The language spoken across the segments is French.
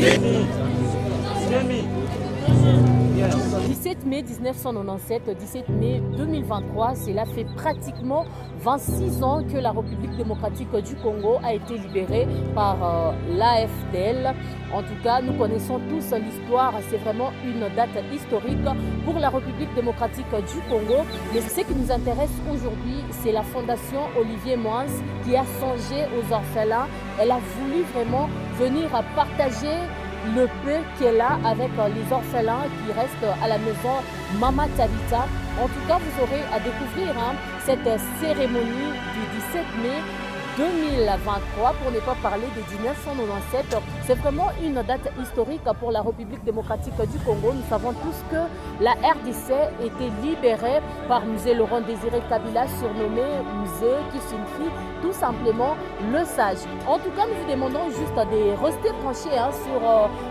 17 mai 1997, 17 mai 2023, cela fait pratiquement 26 ans que la République démocratique du Congo a été libérée par l'AFDL. En tout cas, nous connaissons tous l'histoire, c'est vraiment une date historique pour la République démocratique du Congo. Mais ce qui nous intéresse aujourd'hui, c'est la fondation Olivier Moins qui a songé aux orphelins. Elle a voulu vraiment venir partager le peu qu'elle a avec les orphelins qui restent à la maison Mama Tabita. En tout cas, vous aurez à découvrir cette cérémonie du 17 mai 2023, pour ne pas parler de 1997. C'est vraiment une date historique pour la République démocratique du Congo. Nous savons tous que la RDC était libérée par Musée Laurent Désiré Kabila, surnommé Musée qui signifie tout simplement le sage. En tout cas, nous vous demandons juste de rester branchés sur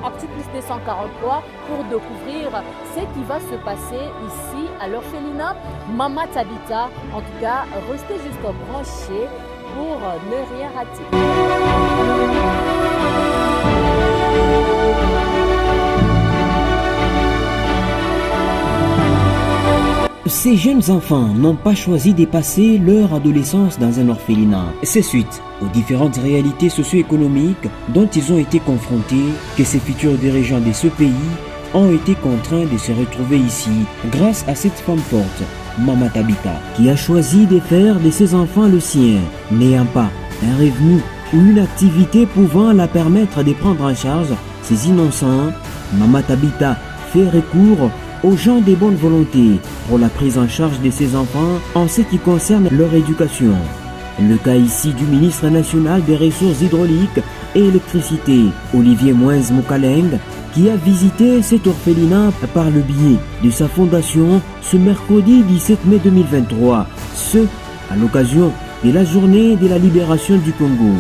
Actuplus 243 pour découvrir ce qui va se passer ici à l'orphelinat Mama Tabita. En tout cas, restez juste branchés pour ne rien rater. Ces jeunes enfants n'ont pas choisi de passer leur adolescence dans un orphelinat. C'est suite aux différentes réalités socio-économiques dont ils ont été confrontés que ces futurs dirigeants de ce pays ont été contraints de se retrouver ici grâce à cette femme forte, Mama Tabita, qui a choisi de faire de ses enfants le sien, n'ayant pas un revenu ou une activité pouvant la permettre de prendre en charge ces innocents. Mama Tabita fait recours aux gens de bonne volonté pour la prise en charge de ses enfants en ce qui concerne leur éducation. Le cas ici du ministre national des ressources hydrauliques et électricité, Olivier Moins Mokaleng, qui a visité cet orphelinat par le biais de sa fondation ce mercredi 17 mai 2023, ce à l'occasion de la journée de la libération du Congo.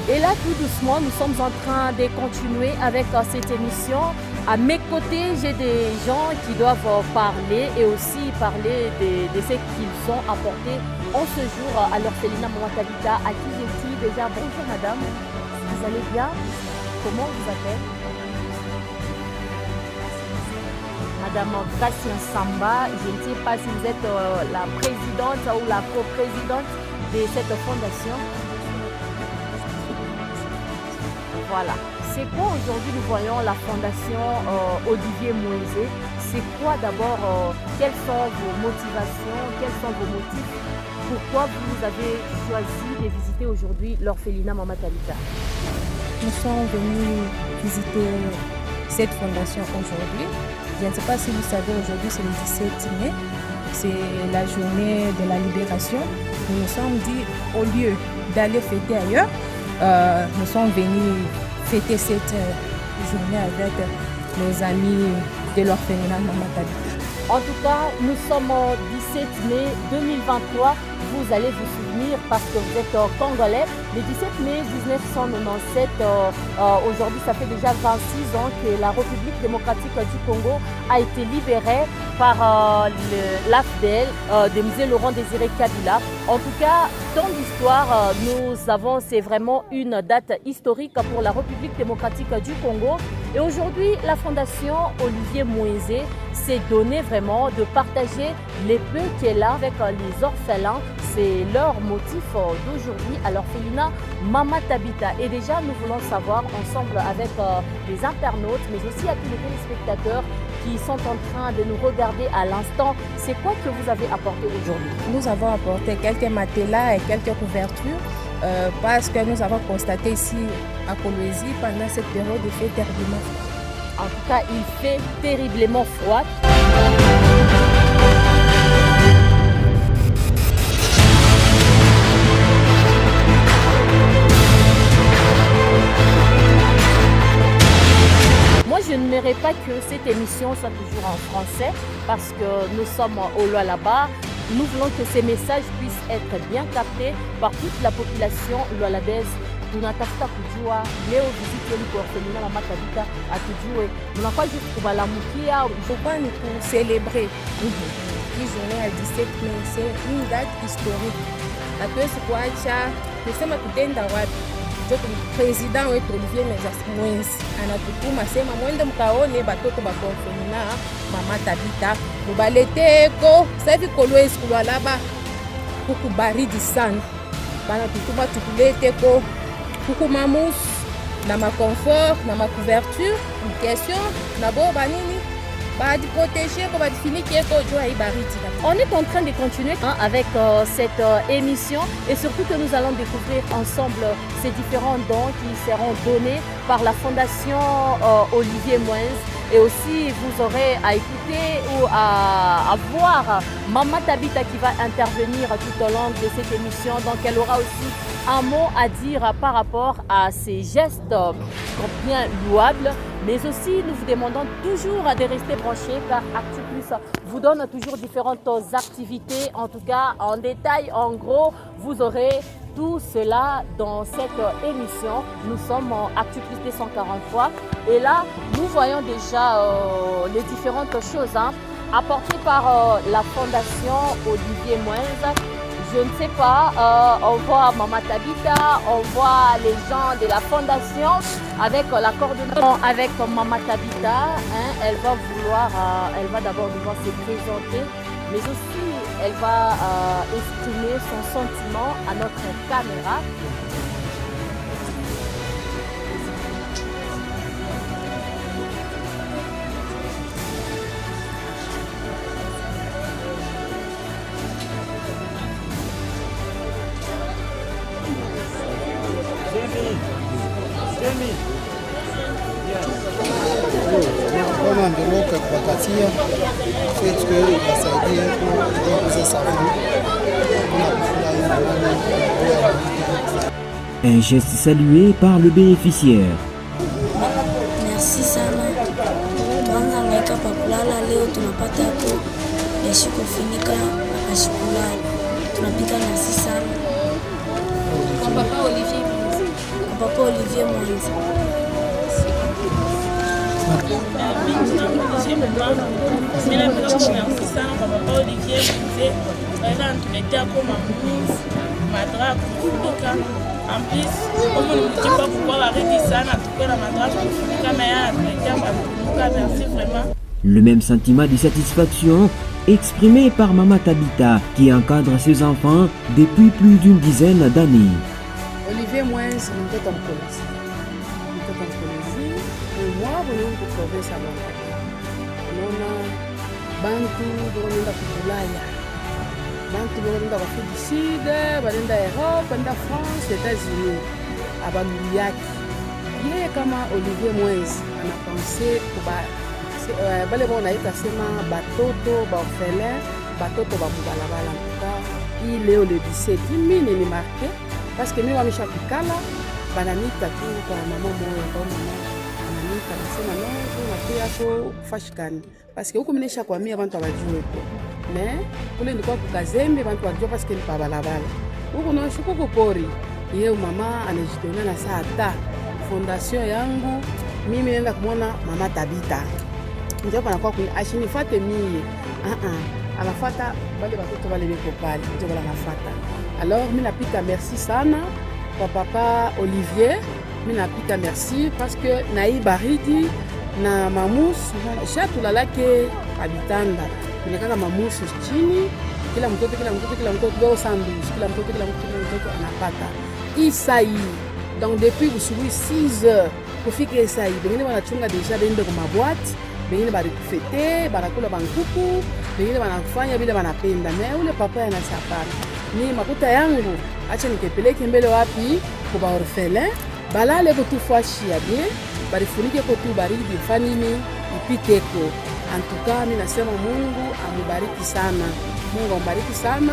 Et là, tout doucement, nous sommes en train de continuer avec cette émission. À mes côtés, j'ai des gens qui doivent parler et aussi parler de ce qu'ils ont apporté en ce jour à l'orphelinat Mama Tabita, à qui je dis déjà bonjour madame, vous allez bien? Comment vous appelez? Madame Gracien Samba, je ne sais pas si vous êtes la présidente ou la coprésidente de cette fondation. Voilà. C'est quoi aujourd'hui nous voyons la fondation Olivier Moïse? C'est quoi d'abord, quelles sont vos motivations, quels sont vos motifs? Pourquoi vous avez choisi de visiter aujourd'hui l'orphelinat Mama Tabita? Nous sommes venus visiter cette fondation aujourd'hui. Je ne sais pas si vous savez, aujourd'hui c'est le 17 mai, c'est la journée de la libération. Nous nous sommes dit, au lieu d'aller fêter ailleurs, nous sommes venus fêter cette journée avec nos amis de l'orphelinat Mama Tabita. En tout cas, nous sommes au 17 mai 2023. Vous allez vous souvenir parce que vous êtes congolais. Le 17 mai 1997, aujourd'hui, ça fait déjà 26 ans que la République démocratique du Congo a été libérée par l'AFDL de Musée Laurent Désiré Kabila. En tout cas, dans l'histoire, c'est vraiment une date historique pour la République démocratique du Congo. Et aujourd'hui, la fondation Olivier Moïse s'est donné vraiment de partager les peu qu'elle a avec les orphelins. C'est leur motif d'aujourd'hui à l'orphelinat Mama Tabita. Et déjà, nous voulons savoir ensemble avec les internautes, mais aussi à tous les téléspectateurs qui sont en train de nous regarder à l'instant, c'est quoi que vous avez apporté aujourd'hui? Nous avons apporté quelques matelas et quelques couvertures parce que nous avons constaté ici à Kolwezi pendant cette période il fait terriblement froid. En tout cas, il fait terriblement froid. Moi, je n'aimerais pas que cette émission soit toujours en français parce que nous sommes au Lualaba. Nous voulons que ces messages puissent être bien captés par toute la population lualabaise. Tunatafuta kujua leo visite liko orphelinat Mama Tabita atujue mnakuwa juste kubalamukia. Pourquoi nous pour célébrer hii journée à 17 mai? C'est une date historique. Hatuwezi kuacha kusema tutenda wapi. President wetu Olivier Mwenzi anatutuma sema mwende mkaone batoto bakonfemina Mama Tabita mubaleteko sahivi kolwezi kulwalaba kuku baridi sana banatutuma tukuleteko kuku mamusu na maconfort na macouverture question na bo banini on est en train de continuer avec cette émission et surtout que nous allons découvrir ensemble ces différents dons qui seront donnés par la Fondation Olivier Mwenzi. Et aussi, vous aurez à écouter ou à voir Mama Tabita qui va intervenir tout au long de cette émission. Donc, elle aura aussi un mot à dire par rapport à ces gestes bien louables. Mais aussi, nous vous demandons toujours de rester branchés car ActuPlus vous donne toujours différentes activités. En tout cas, en détail, en gros, vous aurez tout cela dans cette émission. Nous sommes en ActuPlus 243 et là, nous voyons déjà les différentes choses apportées par la Fondation Olivier Mwenzi. Je ne sais pas, on voit Mama Tabita, on voit les gens de la Fondation avec la coordination avec Mama Tabita. Elle va d'abord devoir se présenter, mais aussi elle va exprimer son sentiment à notre caméra. Un geste salué par le bénéficiaire. Merci sana. Kwanza ngaika pa kulala leo tunapata hapo yashi kufinika akashi kulala. Tunapika nasi sana. Kwa Papa Olivier Mwenzi. Kwa Papa Olivier Mwenzi. En plus, comme on ne dit pas pourquoi arrêter ça, merci vraiment. Le même sentiment de satisfaction exprimé par Mama Tabita qui encadre ses enfants depuis plus d'une dizaine d'années. Olivier Mwenzi, mtoto mkolezi. Mtoto mkolezi, mwa bwenye kuprovince ya Mwanza. Nona bantu bonenda kulaya. Bantu bonenda kwa Afrique du Sud, bonenda Europe, bonenda France, États-Unis. Abamiliaki. Yeye kama Olivier Mwenzi anapense kuba bale bona ita sema batoto ba orphelin, batoto ba mubalabala ntuka. Il est le 17 mine ni marqué parce que mimi wamesha kukala bananita tu kwa mama moyo kwa mama ananita nasema no tunakuya ko fashikani parce que huko minesha kwa mimi abantu abajue ko mais kule ndiko kukazembe abantu wajua parce que ni pabalabala huko na shukuko pori yeye mama anajitolea na saa ta fondation yangu mimi naenda kumwona Mama Tabita ndio panakuwa ashinifate mie anafata bale batoto bale beko pale ndio bala nafata. Alors mimi napika merci sana kwa Papa Olivier, mimi napika merci parce que nai baridi na mamusu shatu lalake abitanda nikaka mamusu chini kila mtoto leo sandwich kila mtoto anapata isai. Donc depuis usubuhi 6 heures kufika isai bengine wanachunga deja bende kwa maboîte bengine bari kufete barakula bankuku bengine wanafanya bila wanapenda na ule papa anasapana ni makuta yangu acha nikepeleke mbele wapi kwa orphelin balale kutufashia bien barifunike kwa tu baridi fanini ipiteko. En tout cas mimi nasema Mungu amubariki sana, Mungu ambariki sana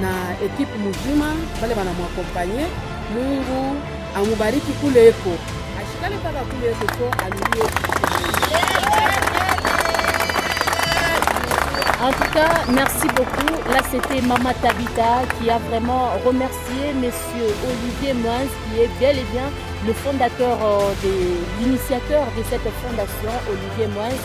na ekipe mzima wale wanamwakompanye. Mungu amubariki kule eko ashikale paka kule eko kwa alulie. En tout cas, merci beaucoup. Là, c'était Mama Tabita qui a vraiment remercié Monsieur Olivier Mwenzi, qui est bel et bien le fondateur, l'initiateur de cette fondation, Olivier Mwenzi.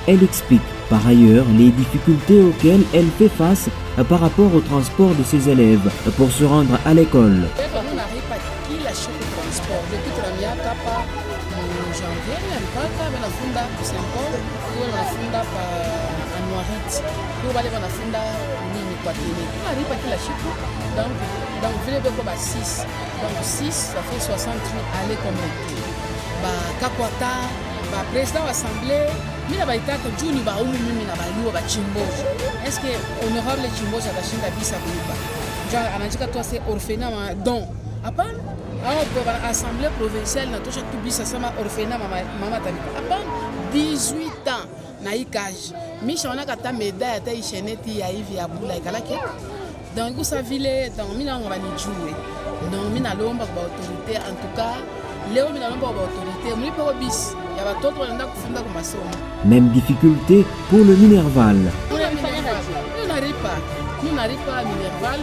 Elle explique par ailleurs les difficultés auxquelles elle fait face par rapport au transport de ses élèves pour se rendre à l'école. sport. Depuis que la capa en janvier, on a funda Saint-Paul, on a funda Anuarit, on a funda Nini Kwatene. On arrive à la Chico, donc vous avez 6. Donc 6, ça fait 68 années comme Kakwata, président de l'Assemblée, est-ce que honorable Chimboja a bisa kulipa? Genre anajika toi c'est orphelinat donc après l'Assemblée provinciale na tosha tubisa sama orphelinat mama talipa. Après 18 ans na ikage. Misha ona kata médaille ata isheneti ya hivi ya bula ikalake. Donc vous savez donc mina on va ni jouer. Donc mina lomba ba autorité en tout cas leo mina lomba ba autorité mulipe ko bis. Même difficulté pour le Minerval. Nous n'arrivons pas à Minerval,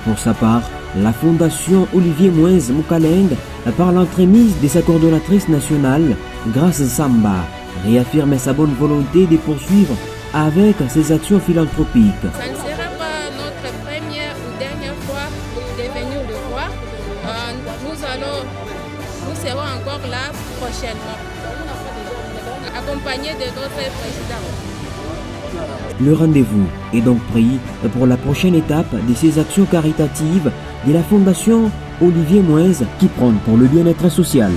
Pour sa part, la Fondation Olivier Moins Moukaleng, par l'entremise de sa coordonnatrice nationale, Grâce Samba, réaffirme sa bonne volonté de poursuivre avec ses actions philanthropiques. Ça ne sera pas notre première ou dernière fois de venir le voir. Nous serons encore là prochainement, accompagnés de notre président. Le rendez-vous est donc pris pour la prochaine étape de ces actions caritatives de la Fondation Olivier Moins qui prend pour le bien-être social.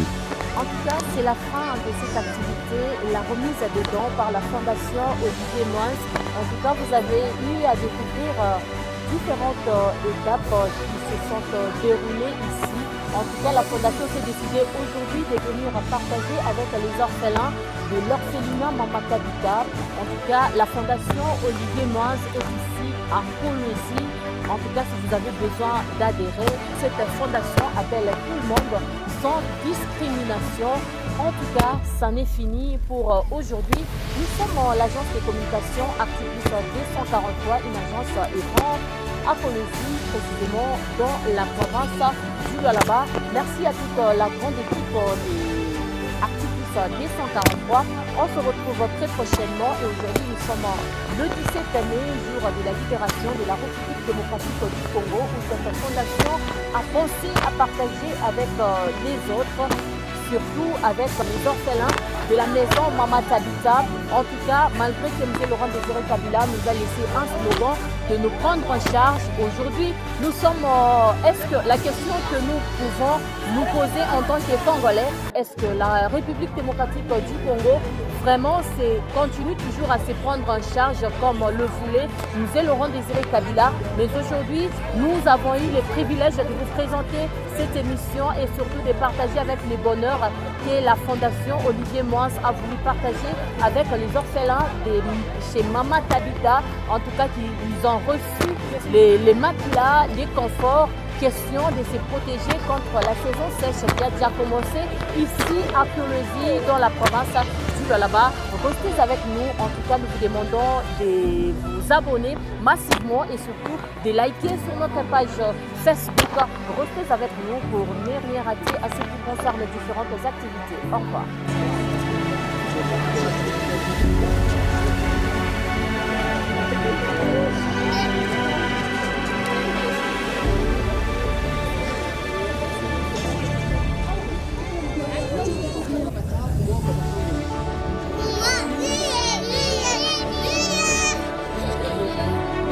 En tout cas, c'est la fin de cette activité, la remise des dons par la Fondation Olivier Moins. En tout cas, vous avez eu à découvrir différentes étapes qui se sont déroulées ici. En tout cas, la Fondation s'est décidée aujourd'hui de venir partager avec les orphelins de l'orphelinat Mama Kabita. En tout cas, la Fondation Olivier Moins est ici à Kolwezi. En tout cas, si vous avez besoin d'adhérer, cette fondation appelle tout le monde sans discrimination. En tout cas, ça n'est fini pour aujourd'hui. Nous sommes l'agence de communication Activis 243, une agence errante à Kolwezi, précisément dans la province du Lualaba. Merci à toute la grande équipe des Activis 243. On se retrouve très prochainement et aujourd'hui nous sommes le 17 mai, jour de la libération de la République démocratique du Congo, où cette fondation a pensé à partager avec les autres, surtout avec les orphelins de la maison Mama Tabita. En tout cas, malgré que M. Laurent Désiré Kabila nous a laissé un slogan de nous prendre en charge. Aujourd'hui, nous sommes... est-ce que la question que nous pouvons nous poser en tant que Congolais, est-ce que la République démocratique du Congo vraiment continue toujours à se prendre en charge comme le voulait M. Laurent Désiré Kabila? Mais aujourd'hui, nous avons eu le privilège de vous présenter cette émission et surtout de partager avec les bonheurs que la Fondation Olivier Moins a voulu partager avec les orphelins de chez Mama Tabita. En tout cas, ils ont reçu les matelas, les conforts. Question de se protéger contre la saison sèche qui a déjà commencé ici à Kolwezi, dans la province du Lualaba. Restez avec nous. En tout cas, nous vous demandons de vous abonner massivement et surtout de liker sur notre page Facebook. Restez avec nous pour ne rien rater à ce qui concerne différentes activités. Au revoir.